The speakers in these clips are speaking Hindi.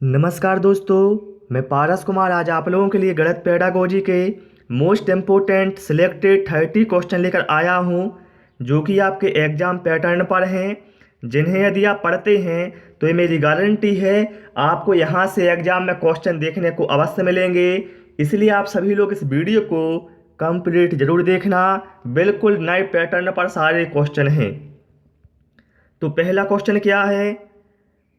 नमस्कार दोस्तों, मैं पारस कुमार आज आप लोगों के लिए गणित पेडागोजी के मोस्ट इम्पोर्टेंट सिलेक्टेड 30 क्वेश्चन लेकर आया हूं, जो कि आपके एग्ज़ाम पैटर्न पर हैं, जिन्हें यदि आप पढ़ते हैं तो ये मेरी गारंटी है आपको यहां से एग्ज़ाम में क्वेश्चन देखने को अवश्य मिलेंगे। इसलिए आप सभी लोग इस वीडियो को कंप्लीट ज़रूर देखना। बिल्कुल नए पैटर्न पर सारे क्वेश्चन हैं। तो पहला क्वेश्चन क्या है?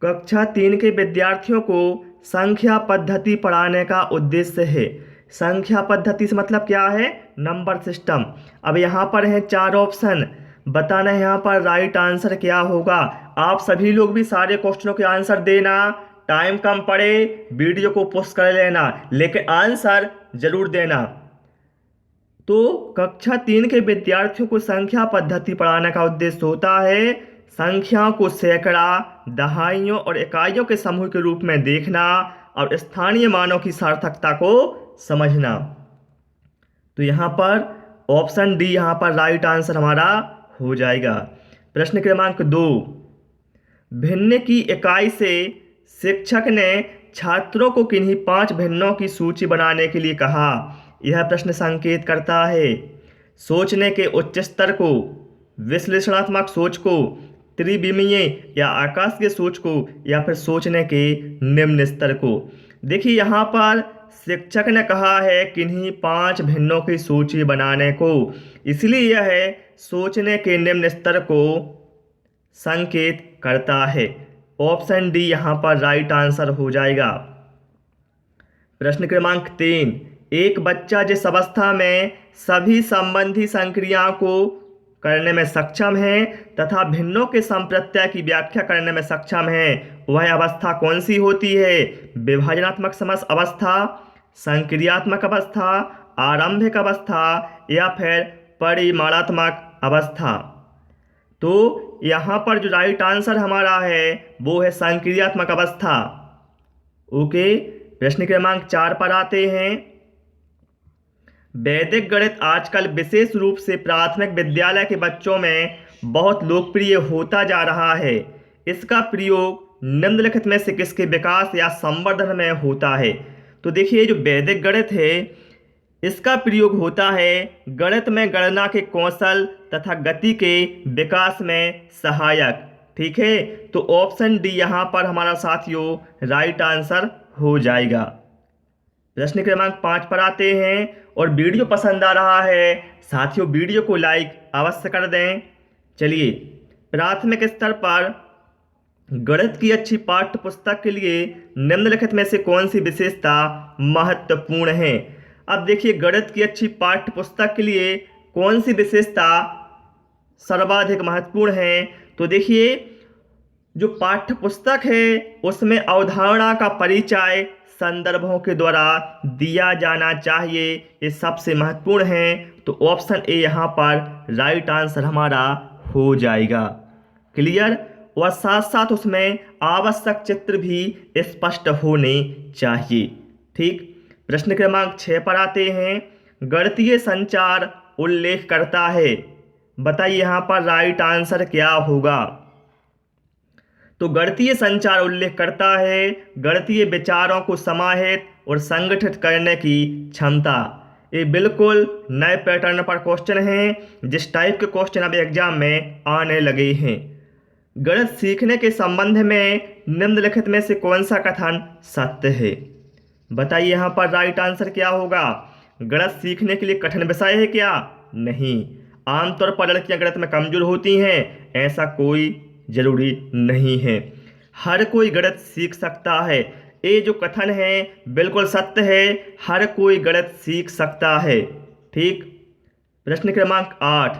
कक्षा 3 के विद्यार्थियों को संख्या पद्धति पढ़ाने का उद्देश्य है। संख्या पद्धति से मतलब क्या है? Number system. अब यहाँ पर है 4 ऑप्शन, बताना है यहाँ पर राइट आंसर क्या होगा। आप सभी लोग भी सारे क्वेश्चनों के आंसर देना। टाइम कम पड़े वीडियो को पोस्ट कर लेना, लेकिन आंसर जरूर देना। तो कक्षा 3 के विद्यार्थियों को संख्या पद्धति पढ़ाने का उद्देश्य होता है संख्याओं को सैकड़ा, दहाइयों और इकाइयों के समूह के रूप में देखना और स्थानीय मानों की सार्थकता को समझना। तो यहाँ पर ऑप्शन डी यहाँ पर राइट आंसर हमारा हो जाएगा। प्रश्न क्रमांक 2, भिन्न की इकाई से शिक्षक ने छात्रों को किन्हीं 5 भिन्नों की सूची बनाने के लिए कहा। यह प्रश्न संकेत करता है सोचने के उच्च स्तर को, विश्लेषणात्मक सोच को, त्रिविमीय या आकाशीय सोच को, या फिर सोचने के निम्न स्तर को। देखिए यहाँ पर शिक्षक ने कहा है किन्हीं 5 भिन्नों की सूची बनाने को, इसलिए यह सोचने के निम्न स्तर को संकेत करता है। ऑप्शन डी यहाँ पर राइट आंसर हो जाएगा। प्रश्न क्रमांक 3, एक बच्चा जिस अवस्था में सभी संबंधी संक्रियाओं को करने में सक्षम है तथा भिन्नों के संप्रत्यय की व्याख्या करने में सक्षम है, वह अवस्था कौन सी होती है? विभाजनात्मक समस्त अवस्था, संक्रियात्मक अवस्था, आरंभिक अवस्था, या फिर परिमाणात्मक अवस्था। तो यहाँ पर जो राइट आंसर हमारा है वो है संक्रियात्मक अवस्था। ओके, प्रश्न क्रमांक 4 पर आते हैं। वैदिक गणित आजकल विशेष रूप से प्राथमिक विद्यालय के बच्चों में बहुत लोकप्रिय होता जा रहा है। इसका प्रयोग निम्नलिखित में से किसके विकास या संवर्धन में होता है? तो देखिए जो वैदिक गणित है इसका प्रयोग होता है गणित में गणना के कौशल तथा गति के विकास में सहायक। ठीक है, तो ऑप्शन डी यहाँ पर हमारा साथियों राइट आंसर हो जाएगा। प्रश्न क्रमांक 5 पर आते हैं। और वीडियो पसंद आ रहा है साथियों वीडियो को लाइक अवश्य कर दें। चलिए, प्राथमिक स्तर पर गणित की अच्छी पाठ्य पुस्तक के लिए निम्नलिखित में से कौन सी विशेषता महत्वपूर्ण है? अब देखिए गणित की अच्छी पाठ्य पुस्तक के लिए कौन सी विशेषता सर्वाधिक महत्वपूर्ण है? तो देखिए जो पाठ्य पुस्तक है उसमें अवधारणा का परिचय संदर्भों के द्वारा दिया जाना चाहिए, ये सबसे महत्वपूर्ण है। तो ऑप्शन ए यहाँ पर राइट आंसर हमारा हो जाएगा। क्लियर? और साथ साथ उसमें आवश्यक चित्र भी स्पष्ट होने चाहिए। ठीक, प्रश्न क्रमांक 6 पर आते हैं। गणितीय संचार उल्लेख करता है, बताइए यहाँ पर राइट आंसर क्या होगा? तो गणितीय संचार उल्लेख करता है गणितीय विचारों को समाहित और संगठित करने की क्षमता। ये बिल्कुल नए पैटर्न पर क्वेश्चन हैं, जिस टाइप के क्वेश्चन अब एग्जाम में आने लगे हैं। गणित सीखने के संबंध में निम्नलिखित में से कौन सा कथन सत्य है? बताइए यहाँ पर राइट आंसर क्या होगा? गणित सीखने के लिए कठिन विषय है क्या? नहीं। आमतौर पर लड़कियां गणित में कमजोर होती हैं, ऐसा कोई जरूरी नहीं है। हर कोई गणित सीख सकता है। ये जो कथन है बिल्कुल सत्य है, हर कोई गणित सीख सकता है। ठीक, प्रश्न क्रमांक 8,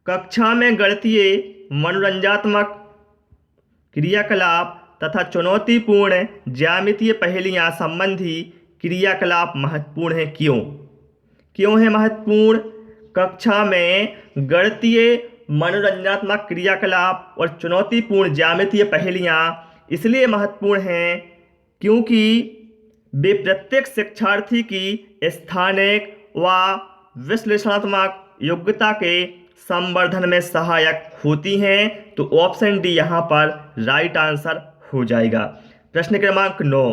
कक्षा में गणितीय मनोरंजनात्मक क्रियाकलाप तथा चुनौतीपूर्ण ज्यामितीय पहेलियां संबंधी क्रियाकलाप महत्वपूर्ण है। क्यों है महत्वपूर्ण? कक्षा में गणितीय मनोरंजनात्मक क्रियाकलाप और चुनौतीपूर्ण ज्यामितीय पहेलियां इसलिए महत्वपूर्ण हैं क्योंकि वे प्रत्येक शिक्षार्थी की स्थानिक व विश्लेषणात्मक योग्यता के संवर्धन में सहायक होती हैं। तो ऑप्शन डी यहाँ पर राइट आंसर हो जाएगा। प्रश्न क्रमांक 9,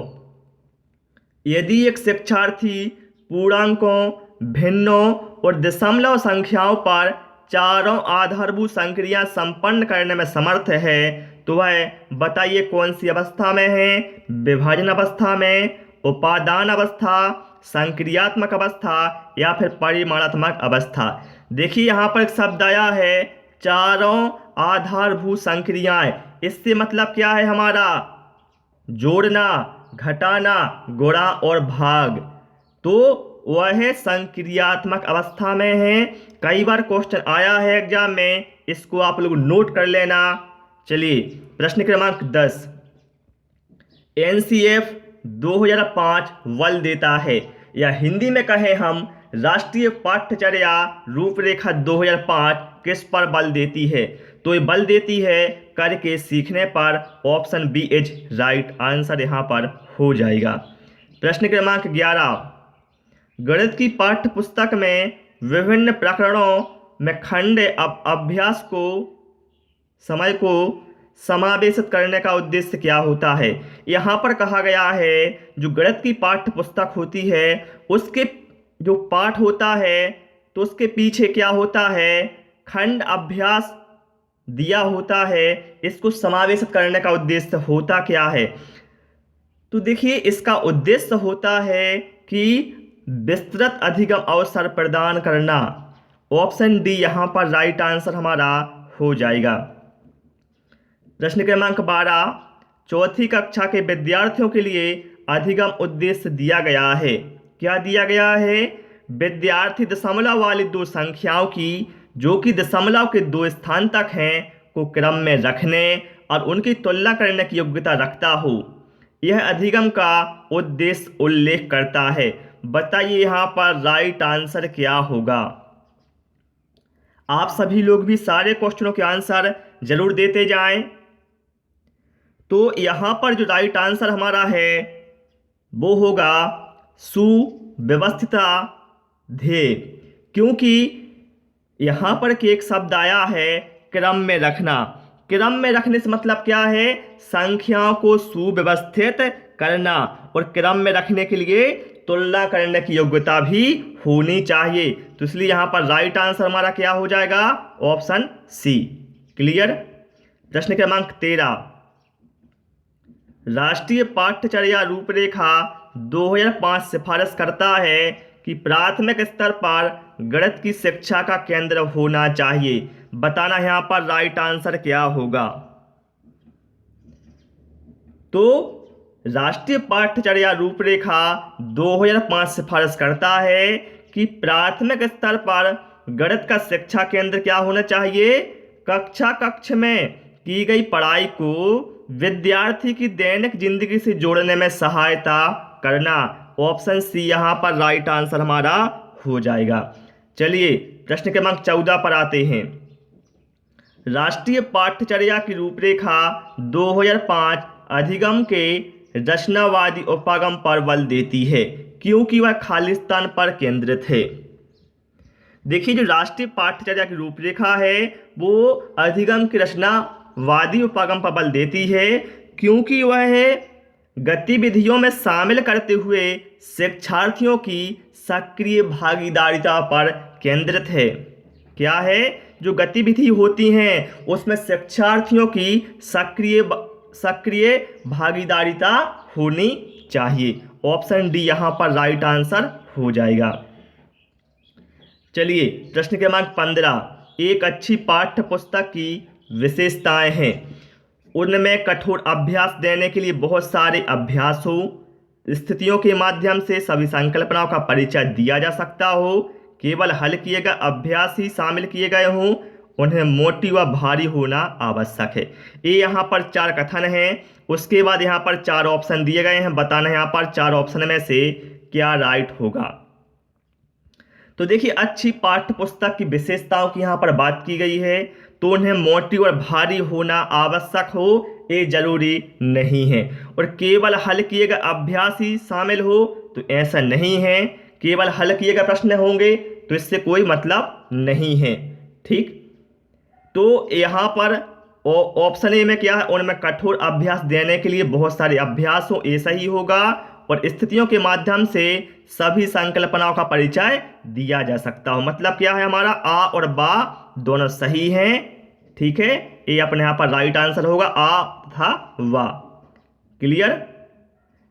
यदि एक शिक्षार्थी पूर्णांकों, भिन्नों और दशमलव संख्याओं पर चारों आधारभूत संक्रियाएं संपन्न करने में समर्थ है तो वह बताइए कौन सी अवस्था में है? विभाजन अवस्था में, उपादान अवस्था, संक्रियात्मक अवस्था या फिर परिमाणात्मक अवस्था। देखिए यहाँ पर एक शब्द आया है चारों आधारभूत संक्रियाएं। इससे मतलब क्या है हमारा? जोड़ना, घटाना, गुणा और भाग। तो वह संक्रियात्मक अवस्था में है। कई बार क्वेश्चन आया है एग्जाम में, इसको आप लोग नोट कर लेना। चलिए प्रश्न क्रमांक 10, एनसीएफ 2005 बल देता है, या हिंदी में कहें हम राष्ट्रीय पाठ्यचर्या रूपरेखा 2005 किस पर बल देती है? तो ये बल देती है करके सीखने पर। Option B is right answer यहाँ पर हो जाएगा। प्रश्न क्रमांक 11, गणित की पाठ्य पुस्तक में विभिन्न प्रकरणों में खंड अभ्यास को समय को समावेशित करने का उद्देश्य क्या होता है? यहाँ पर कहा गया है जो गणित की पाठ्य पुस्तक होती है उसके जो पाठ होता है तो उसके पीछे क्या होता है? खंड अभ्यास दिया होता है। इसको समावेशित करने का उद्देश्य होता क्या है? तो देखिए इसका उद्देश्य होता है कि विस्तृत अधिगम अवसर प्रदान करना। ऑप्शन डी यहाँ पर राइट आंसर हमारा हो जाएगा। प्रश्न क्रमांक 12, चौथी कक्षा के विद्यार्थियों के लिए अधिगम उद्देश्य दिया गया है। क्या दिया गया है? विद्यार्थी दशमलव वाली दो संख्याओं की जो कि दशमलव के 2 स्थान तक हैं को क्रम में रखने और उनकी तुलना करने की योग्यता रखता हो, यह अधिगम का उद्देश्य उल्लेख करता है। बताइए यहाँ पर राइट आंसर क्या होगा? आप सभी लोग भी सारे क्वेश्चनों के आंसर जरूर देते जाएं। तो यहाँ पर जो राइट आंसर हमारा है वो होगा सुव्यवस्थिता ध्येय, क्योंकि यहाँ पर कि एक शब्द आया है क्रम में रखना। क्रम में रखने से मतलब क्या है? संख्याओं को सुव्यवस्थित करना, और क्रम में रखने के लिए तुलना करने की योग्यता भी होनी चाहिए। तो इसलिए यहाँ पर राइट आंसर हमारा क्या हो जाएगा? Option C. क्लियर? प्रश्न क्रमांक 13, राष्ट्रीय पाठ्यचर्या रूपरेखा 2005 सिफारिश करता है कि प्राथमिक स्तर पर गणित की शिक्षा का केंद्र होना चाहिए। बताना यहाँ पर राइट आंसर क्या होगा? तो राष्ट्रीय पाठ्यचर्या रूपरेखा 2005 सिफारिश करता है कि प्राथमिक स्तर पर गणित का शिक्षा केंद्र क्या होना चाहिए? कक्ष में की गई पढ़ाई को विद्यार्थी की दैनिक जिंदगी से जोड़ने में सहायता करना। ऑप्शन सी यहाँ पर राइट आंसर हमारा हो जाएगा। चलिए प्रश्न क्रमांक 14 पर आते हैं। राष्ट्रीय पाठ्यचर्या की रूपरेखा 2005 अधिगम के रचनावादी उपागम पर बल देती है क्योंकि वह खालिस्तान पर केंद्रित है। देखिए जो राष्ट्रीय पाठ्यचर्या की रूपरेखा है वो अधिगम की रचनावादी उपागम पर बल देती है क्योंकि वह गतिविधियों में शामिल करते हुए शिक्षार्थियों की सक्रिय भागीदारिता पर केंद्रित है। क्या है? जो गतिविधि होती हैं उसमें शिक्षार्थियों की सक्रिय भागीदारिता होनी चाहिए। ऑप्शन डी यहाँ पर राइट आंसर हो जाएगा। चलिए प्रश्न क्रमांक 15, एक अच्छी पाठ्य पुस्तक की विशेषताएं हैं। उनमें कठोर अभ्यास देने के लिए बहुत सारे अभ्यास हो, स्थितियों के माध्यम से सभी संकल्पनाओं का परिचय दिया जा सकता हो, केवल हल किए गए अभ्यास ही शामिल किए गए हों, उन्हें मोटी व भारी होना आवश्यक है। ये यहाँ पर 4 कथन हैं। उसके बाद यहाँ पर 4 ऑप्शन दिए गए हैं। बताना यहाँ पर 4 ऑप्शन में से क्या राइट होगा। तो देखिए अच्छी पाठ्य पुस्तक की विशेषताओं की यहाँ पर बात की गई है। तो उन्हें मोटी और भारी होना आवश्यक हो ये जरूरी नहीं है, और केवल हल किए गए अभ्यास ही शामिल हो तो ऐसा नहीं है। केवल हल किए गए प्रश्न होंगे तो इससे कोई मतलब नहीं है। ठीक, तो यहाँ पर ऑप्शन ए में क्या है, उनमें कठोर अभ्यास देने के लिए बहुत सारे अभ्यास हो, ये सही होगा। और स्थितियों के माध्यम से सभी संकल्पनाओं का परिचय दिया जा सकता हो। मतलब क्या है, हमारा आ और बा दोनों सही हैं। ठीक है, ये अपने यहाँ पर राइट आंसर होगा, आ तथा वा। क्लियर।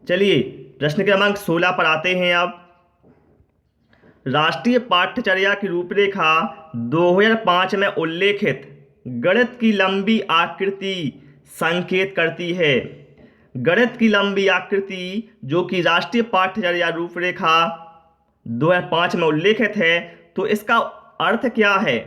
चलिए प्रश्न क्रमांक 16 पर आते हैं। अब राष्ट्रीय पाठ्यचर्या की रूपरेखा 2005 में उल्लेखित गणित की लंबी आकृति संकेत करती है। गणित की लंबी आकृति जो कि राष्ट्रीय पाठ्यचर्या रूपरेखा 2005 में उल्लेखित है, तो इसका अर्थ क्या है?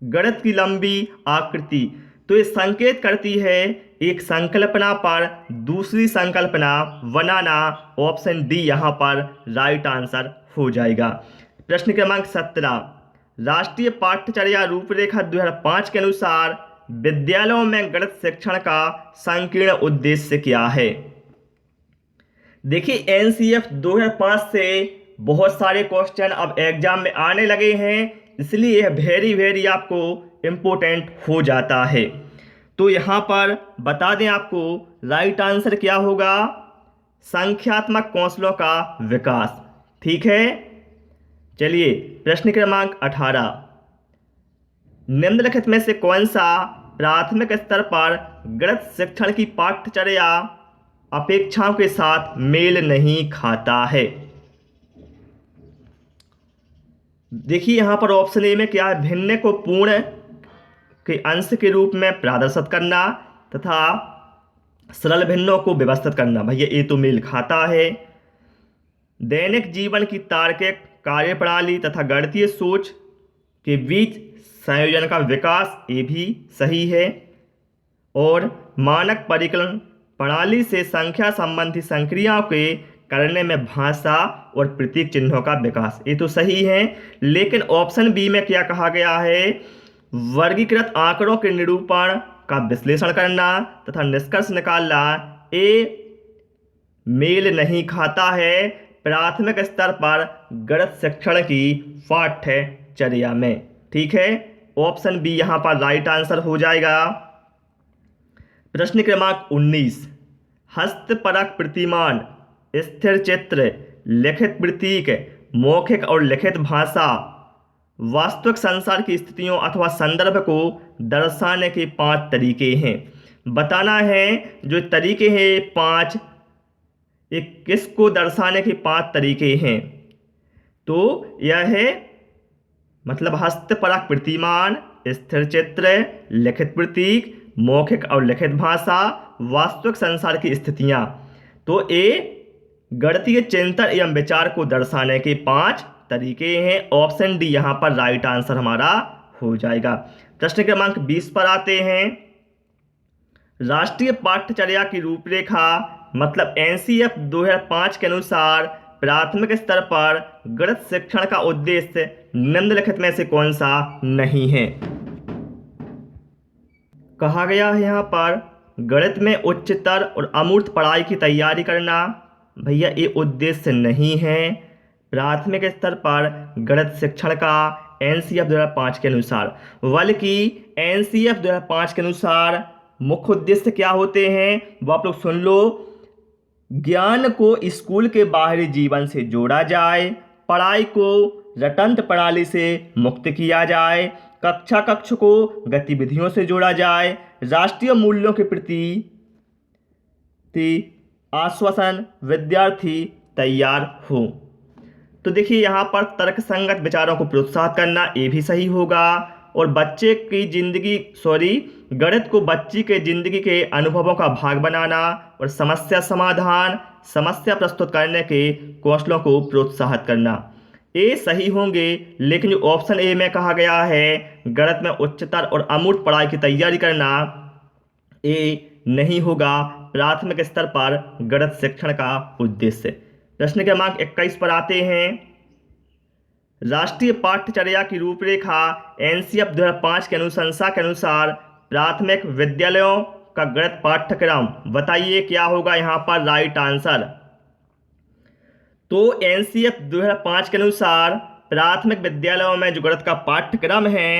गणित की लंबी आकृति तो ये संकेत करती है एक संकल्पना पर दूसरी संकल्पना बनाना। ऑप्शन डी यहाँ पर राइट आंसर हो जाएगा। प्रश्न क्रमांक 17, राष्ट्रीय पाठ्यचर्या रूपरेखा 2005 के अनुसार विद्यालयों में गणित शिक्षण का संकीर्ण उद्देश्य क्या है? देखिए एनसीएफ 2005 से बहुत सारे क्वेश्चन अब एग्जाम में आने लगे हैं, इसलिए यह वेरी आपको इम्पोर्टेंट हो जाता है। तो यहाँ पर बता दें आपको राइट आंसर क्या होगा, संख्यात्मक कौशलों का विकास। ठीक है, चलिए प्रश्न क्रमांक 18, निम्नलिखित में से कौन सा प्राथमिक स्तर पर गणित शिक्षण की पाठ्यचर्या अपेक्षाओं के साथ मेल नहीं खाता है? देखिए यहाँ पर ऑप्शन ए में क्या है, भिन्न को पूर्ण के अंश के रूप में प्रदर्शित करना तथा सरल भिन्नों को व्यवस्थित करना। भैया ये तो मेल खाता है। दैनिक जीवन की तार्किक कार्यप्रणाली तथा गणितीय सोच के बीच संयोजन का विकास, ये भी सही है। और मानक परिकलन प्रणाली से संख्या संबंधी संक्रियाओं के करने में भाषा और प्रतीक चिन्हों का विकास, ये तो सही है। लेकिन ऑप्शन बी में क्या कहा गया है, वर्गीकृत आंकड़ों के निरूपण का विश्लेषण करना तथा निष्कर्ष निकालना, ये मेल नहीं खाता है प्राथमिक स्तर पर गणित शिक्षण की पाठ्यचर्या में। ठीक है, ऑप्शन बी यहाँ पर राइट आंसर हो जाएगा। प्रश्न क्रमांक 19, हस्तपरक प्रतिमान, स्थिर चित्र, लिखित प्रतीक, मौखिक और लिखित भाषा वास्तविक संसार की स्थितियों अथवा संदर्भ को दर्शाने के 5 तरीके हैं। बताना है जो तरीके हैं 5, एक किसको दर्शाने के 5 तरीके हैं। तो यह है मतलब हस्तपरक प्रतिमान, स्थिर चित्र, लिखित प्रतीक, मौखिक और लिखित भाषा, वास्तविक संसार की स्थितियां। तो ये गणितीय चिंतन एवं विचार को दर्शाने के 5 तरीके हैं। ऑप्शन डी यहाँ पर राइट आंसर हमारा हो जाएगा। प्रश्न क्रमांक 20 पर आते हैं। राष्ट्रीय पाठ्यचर्या की रूपरेखा मतलब एनसीएफ 2005 के अनुसार प्राथमिक स्तर पर गणित शिक्षण का उद्देश्य निम्नलिखित में से कौन सा नहीं है? कहा गया है यहाँ पर गणित में उच्चतर और अमूर्त पढ़ाई की तैयारी करना। भैया ये उद्देश्य नहीं है प्राथमिक स्तर पर गणित शिक्षण का एनसीएफ 2005 के अनुसार, बल्कि एनसीएफ 2005 के अनुसार मुख्य उद्देश्य क्या होते हैं वो आप लोग सुन लो। ज्ञान को स्कूल के बाहरी जीवन से जोड़ा जाए, पढ़ाई को रटंत प्रणाली से मुक्त किया जाए, कक्ष को गतिविधियों से जोड़ा जाए, राष्ट्रीय मूल्यों के प्रति आश्वासन विद्यार्थी तैयार हो। तो देखिए यहाँ पर तर्कसंगत विचारों को प्रोत्साहित करना, ये भी सही होगा। और बच्चे की जिंदगी गणित को बच्ची के जिंदगी के अनुभवों का भाग बनाना और समस्या समाधान, समस्या प्रस्तुत करने के कौशलों को प्रोत्साहित करना, ये सही होंगे। लेकिन जो ऑप्शन ए में कहा गया है गणित में उच्चतर और अमूर्त पढ़ाई की तैयारी करना, ये नहीं होगा प्राथमिक स्तर पर गणित शिक्षण का उद्देश्य। प्रश्न क्रमांक 21 पर आते हैं। राष्ट्रीय पाठ्यचर्या की रूपरेखा एनसीएफ 2005 की अनुशंसा के अनुसार प्राथमिक विद्यालयों का गणित पाठ्यक्रम बताइए क्या होगा यहाँ पर राइट आंसर। तो एनसीएफ 2005 के अनुसार प्राथमिक विद्यालयों में जो गणित का पाठ्यक्रम है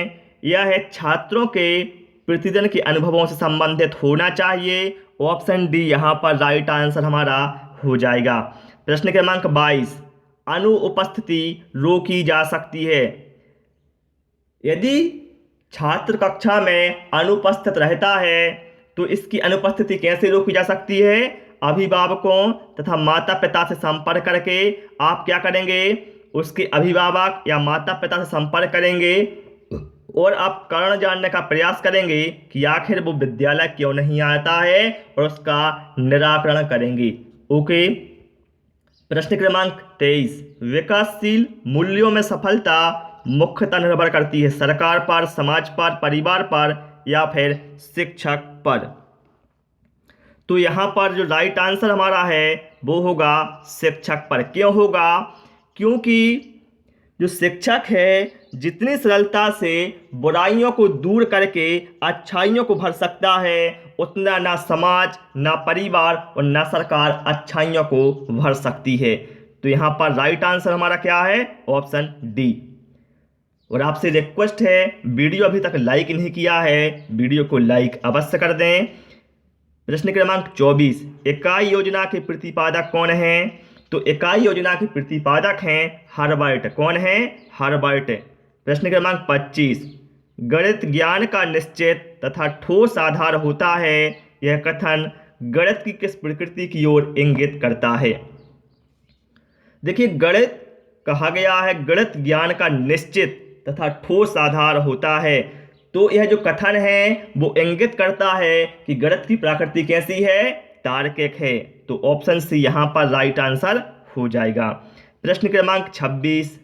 यह है छात्रों के प्रतिदिन के अनुभवों से संबंधित होना चाहिए। ऑप्शन डी यहाँ पर राइट आंसर हमारा हो जाएगा। प्रश्न क्रमांक 22, अनुपस्थिति रोकी जा सकती है। यदि छात्र कक्षा में अनुपस्थित रहता है तो इसकी अनुपस्थिति कैसे रोकी जा सकती है? अभिभावकों तथा माता पिता से संपर्क करके आप क्या करेंगे, उसके अभिभावक या माता पिता से संपर्क करेंगे और आप कारण जानने का प्रयास करेंगे कि आखिर वो विद्यालय क्यों नहीं आता है और उसका निराकरण करेंगे। ओके। प्रश्न क्रमांक 23, विकासशील मूल्यों में सफलता मुख्यतः निर्भर करती है सरकार पर, समाज पर, परिवार पर या फिर शिक्षक पर। तो यहाँ पर जो राइट आंसर हमारा है वो होगा शिक्षक पर। क्यों होगा? क्योंकि जो शिक्षक है जितनी सरलता से बुराइयों को दूर करके अच्छाइयों को भर सकता है, उतना ना समाज, ना परिवार और ना सरकार अच्छाइयों को भर सकती है। तो यहाँ पर राइट आंसर हमारा क्या है? Option D. और आपसे रिक्वेस्ट है, वीडियो अभी तक लाइक नहीं किया है, वीडियो को लाइक अवश्य कर दें। प्रश्न क्रमांक 24, इकाई योजना के प्रतिपादक कौन हैं? तो इकाई योजना के प्रतिपादक हैं हर्बर्ट। कौन है? हर्बर्ट। प्रश्न क्रमांक 25, गणित ज्ञान का निश्चित तथा ठोस आधार होता है, यह कथन गणित की किस प्रकृति की ओर इंगित करता है? देखिए, गणित कहा गया है गणित ज्ञान का निश्चित तथा ठोस आधार होता है, तो यह जो कथन है वो इंगित करता है कि गणित की प्रकृति कैसी है? तार्किक है। तो ऑप्शन सी यहाँ पर राइट आंसर हो जाएगा। प्रश्न क्रमांक 26,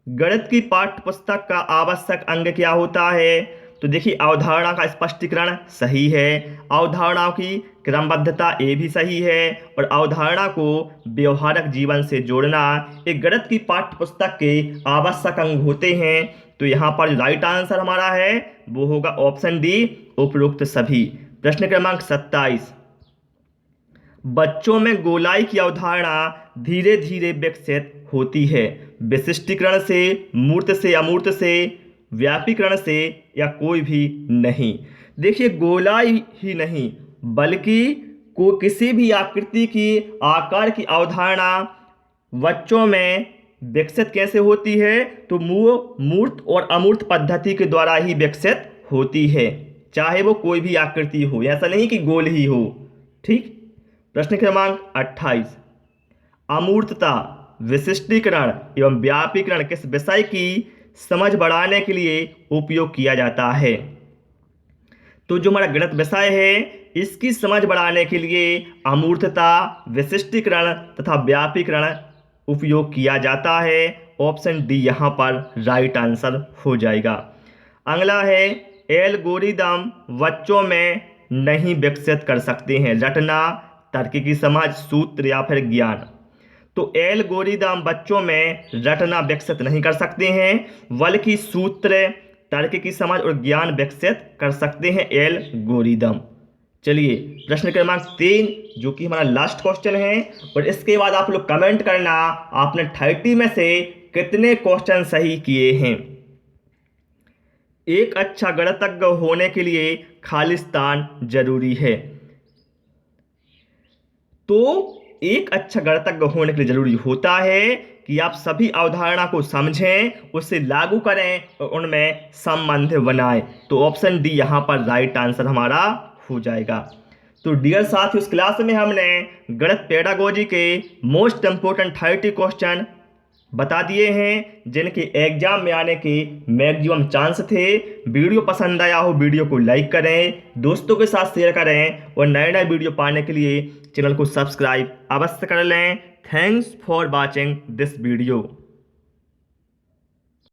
गणित की पाठ्य पुस्तक का आवश्यक अंग क्या होता है? तो देखिए, अवधारणा का स्पष्टीकरण सही है, अवधारणाओं की क्रमबद्धता ये भी सही है, और अवधारणा को व्यवहारिक जीवन से जोड़ना एक गणित की पाठ्य पुस्तक के आवश्यक अंग होते हैं। तो यहाँ पर राइट आंसर हमारा है वो होगा ऑप्शन डी, उपरोक्त सभी। प्रश्न क्रमांक 27, बच्चों में गोलाई की अवधारणा धीरे धीरे विकसित होती है, विशिष्टीकरण से, मूर्त से, अमूर्त से, व्यापीकरण से या कोई भी नहीं। देखिए, गोलाई ही नहीं बल्कि किसी भी आकृति की, आकार की अवधारणा बच्चों में विकसित कैसे होती है? तो मूर्त और अमूर्त पद्धति के द्वारा ही विकसित होती है, चाहे वो कोई भी आकृति हो, ऐसा नहीं कि गोल ही हो। ठीक। प्रश्न क्रमांक 28, अमूर्तता, विशिष्टीकरण एवं व्यापीकरण किस विषय की समझ बढ़ाने के लिए उपयोग किया जाता है? तो जो हमारा गणित विषय है इसकी समझ बढ़ाने के लिए अमूर्तता, विशिष्टीकरण तथा व्यापीकरण उपयोग किया जाता है। ऑप्शन डी यहाँ पर राइट आंसर हो जाएगा। अगला है, एल्गोरिदम बच्चों में नहीं विकसित कर सकते हैं रटना, तार्किकी समझ, सूत्र या फिर ज्ञान। तो एल्गोरिदम बच्चों में रटना विकसित नहीं कर सकते हैं, बल्कि सूत्र, तार्किकी समझ और ज्ञान विकसित कर सकते हैं एल्गोरिदम। चलिए, प्रश्न क्रमांक 3 जो कि हमारा लास्ट क्वेश्चन है, और इसके बाद आप लोग कमेंट करना आपने 30 में से कितने क्वेश्चन सही किए हैं। एक अच्छा गणितज्ञ होने के लिए खालिस्तान जरूरी है। तो एक अच्छा गणितज्ञ होने के लिए जरूरी होता है कि आप सभी अवधारणा को समझें, उसे लागू करें और उनमें संबंध बनाएं। तो ऑप्शन डी यहाँ पर राइट आंसर हमारा हो जाएगा। तो डियर साथियों, इस क्लास में हमने गणित पेडागोजी के मोस्ट इंपोर्टेंट 30 क्वेश्चन बता दिए हैं जिनके एग्जाम में आने के मैक्सिमम चांस थे। वीडियो पसंद आया हो वीडियो को लाइक करें, दोस्तों के साथ शेयर करें और नए नए वीडियो पाने के लिए चैनल को सब्सक्राइब अवश्य कर लें। Thanks for watching this video.